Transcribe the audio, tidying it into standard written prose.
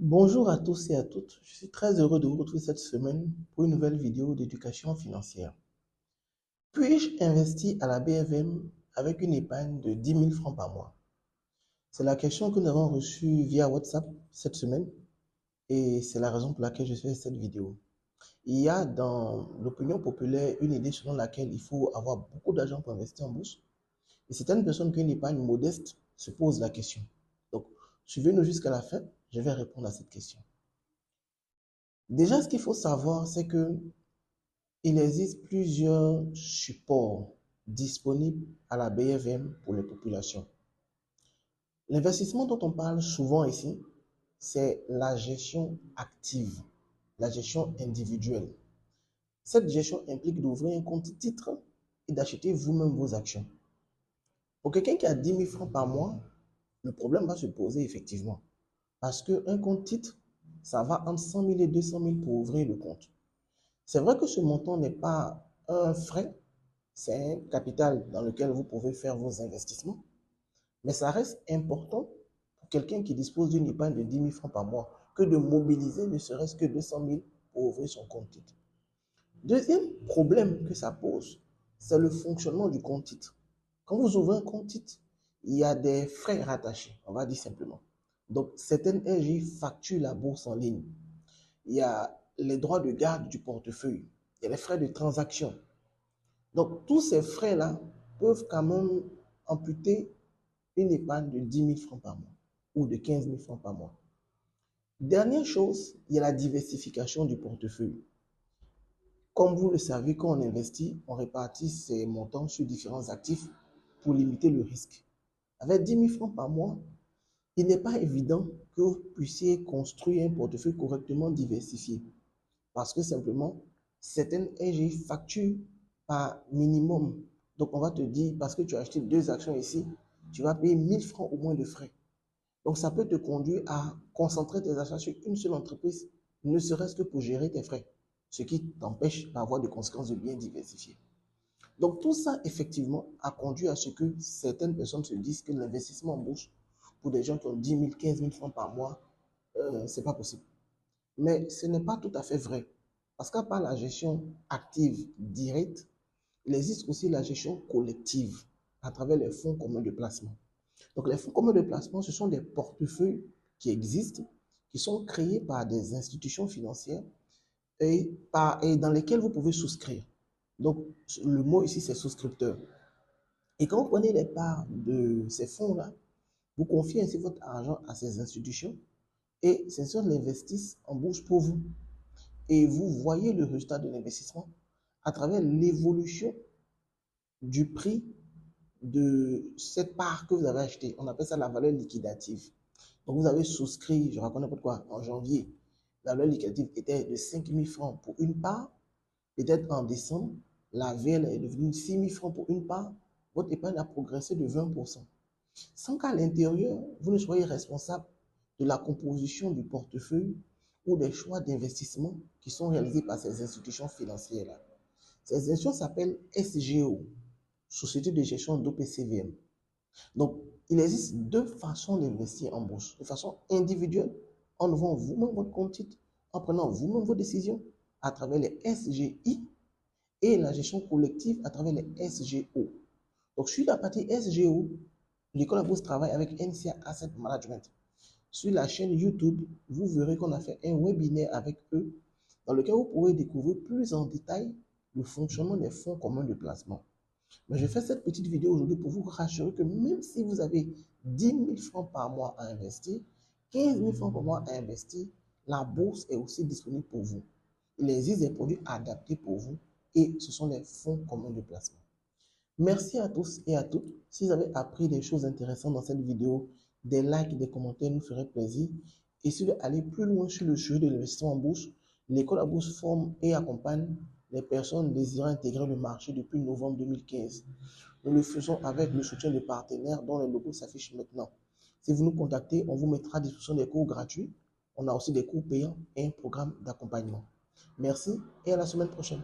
Bonjour à tous et à toutes, je suis très heureux de vous retrouver cette semaine pour une nouvelle vidéo d'éducation financière. Puis-je investir à la BFM avec une épargne de 10 000 francs par mois? C'est la question que nous avons reçue via WhatsApp cette semaine et c'est la raison pour laquelle je fais cette vidéo. Il y a dans l'opinion populaire une idée selon laquelle il faut avoir beaucoup d'argent pour investir en bourse et certaines personnes qui ont une épargne modeste se posent la question. Donc, suivez-nous jusqu'à la fin, je vais répondre à cette question. Déjà, ce qu'il faut savoir, c'est que il existe plusieurs supports disponibles à la BFM pour les populations. L'investissement dont on parle souvent ici, c'est la gestion active, la gestion individuelle. Cette gestion implique d'ouvrir un compte titre et d'acheter vous-même vos actions. Pour quelqu'un qui a 10 000 francs par mois, le problème va se poser effectivement. Parce qu'un compte titre, ça va entre 100 000 et 200 000 pour ouvrir le compte. C'est vrai que ce montant n'est pas un frais, c'est un capital dans lequel vous pouvez faire vos investissements, mais ça reste important pour quelqu'un qui dispose d'une épargne de 10 000 francs par mois que de mobiliser ne serait-ce que 200 000 pour ouvrir son compte titre. Deuxième problème que ça pose, c'est le fonctionnement du compte titre. Quand vous ouvrez un compte titre, il y a des frais rattachés, on va dire simplement. Donc, certaines RJ facturent la bourse en ligne. Il y a les droits de garde du portefeuille, il y a les frais de transaction. Donc, tous ces frais-là peuvent quand même amputer une épargne de 10 000 francs par mois ou de 15 000 francs par mois. Dernière chose, il y a la diversification du portefeuille. Comme vous le savez, quand on investit, on répartit ces montants sur différents actifs pour limiter le risque. Avec 10 000 francs par mois, il n'est pas évident que vous puissiez construire un portefeuille correctement diversifié. Parce que simplement, certaines NGI facturent par minimum. Donc, on va te dire, parce que tu as acheté 2 actions ici, tu vas payer 1 000 francs au moins de frais. Donc, ça peut te conduire à concentrer tes achats sur une seule entreprise, ne serait-ce que pour gérer tes frais, ce qui t'empêche d'avoir des conséquences de bien diversifier. Donc, tout ça, effectivement, a conduit à ce que certaines personnes se disent que l'investissement en bourse, pour des gens qui ont 10 000, 15 000 francs par mois, ce n'est pas possible. Mais ce n'est pas tout à fait vrai. Parce qu'à part la gestion active directe, il existe aussi la gestion collective à travers les fonds communs de placement. Donc les fonds communs de placement, ce sont des portefeuilles qui existent, qui sont créés par des institutions financières et dans lesquelles vous pouvez souscrire. Donc le mot ici, c'est souscripteur. Et quand vous prenez les parts de ces fonds-là, vous confiez ainsi votre argent à ces institutions et ces institutions l'investissent en bourse pour vous. Et vous voyez le résultat de l'investissement à travers l'évolution du prix de cette part que vous avez achetée. On appelle ça la valeur liquidative. Donc vous avez souscrit, je raconte n'importe quoi, en janvier, la valeur liquidative était de 5 000 francs pour une part. Peut-être en décembre, la VL est devenue 6 000 francs pour une part. Votre épargne a progressé de 20%. Sans qu'à l'intérieur, vous ne soyez responsable de la composition du portefeuille ou des choix d'investissement qui sont réalisés par ces institutions financières-là. Ces institutions s'appellent SGO, Société de gestion d'OPCVM. Donc, il existe deux façons d'investir en bourse. De façon individuelle, en ouvrant vous-même votre compte titre, en prenant vous-même vos décisions à travers les SGI et la gestion collective à travers les SGO. Donc, sur la partie SGO, l'école à bourse travaille avec NCA Asset Management. Sur la chaîne YouTube, vous verrez qu'on a fait un webinaire avec eux dans lequel vous pourrez découvrir plus en détail le fonctionnement des fonds communs de placement. Mais je fais cette petite vidéo aujourd'hui pour vous rassurer que même si vous avez 10 000 francs par mois à investir, 15 000 francs par mois à investir, la bourse est aussi disponible pour vous. Il existe des produits adaptés pour vous et ce sont les fonds communs de placement. Merci à tous et à toutes. Si vous avez appris des choses intéressantes dans cette vidéo, des likes, des commentaires nous feraient plaisir. Et si vous voulez aller plus loin sur le sujet de l'investissement en bourse, l'école à bourse forme et accompagne les personnes désirant intégrer le marché depuis novembre 2015. Nous le faisons avec le soutien de partenaires dont les logos s'affichent maintenant. Si vous nous contactez, on vous mettra à disposition des cours gratuits. On a aussi des cours payants et un programme d'accompagnement. Merci et à la semaine prochaine.